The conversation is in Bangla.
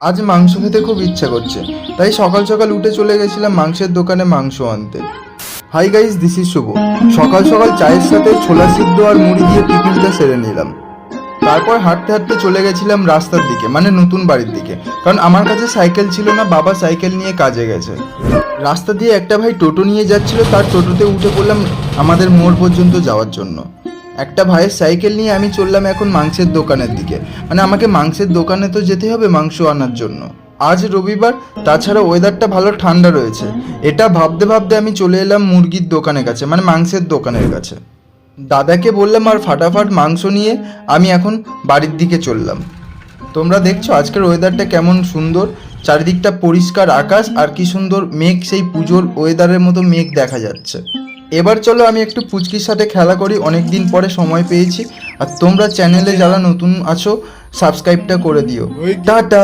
আজ মাংস খেতে খুব ইচ্ছা করছে, তাই সকাল সকাল উঠে চলে গেছিলাম মাংসের দোকানে মাংস আনতে। হাই গাইস, দিস ইজ শুভ। সকাল সকাল চায়ের সাথে ছোলা সিদ্ধ আর মুড়ি দিয়ে টিফিনটা সেরে নিলাম। তারপর হাঁটতে হাঁটতে চলে গেছিলাম রাস্তার দিকে, মানে নতুন বাড়ির দিকে, কারণ আমার কাছে সাইকেল ছিল না, বাবা সাইকেল নিয়ে কাজে গেছে। রাস্তা দিয়ে একটা ভাই টোটো নিয়ে যাচ্ছিল, তার টোটোতে উঠে পড়লাম আমাদের মোড় পর্যন্ত যাওয়ার জন্য। একটা ভাইয়ের সাইকেল নিয়ে আমি চললাম এখন মাংসের দোকানের দিকে, মানে আমাকে মাংসের দোকানে তো যেতে হবে মাংস আনার জন্য। আজ রবিবার, তাছাড়া ওয়েদারটা ভালো ঠান্ডা রয়েছে। এটা ভাবতে ভাবতে আমি চলে এলাম মুরগির দোকানের কাছে, মানে মাংসের দোকানের কাছে। দাদাকে বললাম আর ফাটাফাট মাংস নিয়ে আমি এখন বাড়ির দিকে চললাম। তোমরা দেখছো আজকের ওয়েদারটা কেমন সুন্দর, চারিদিকটা পরিষ্কার আকাশ আর কি সুন্দর মেঘ, সেই পুজোর ওয়েদারের মতো মেঘ দেখা যাচ্ছে। এবার চলো আমি একটু পুচকির সাথে খেলা করি, অনেক দিন পরে সময় পেয়েছি। আর তোমরা চ্যানেলে যারা নতুন আছো সাবস্ক্রাইবটা করে দিও। টাটা।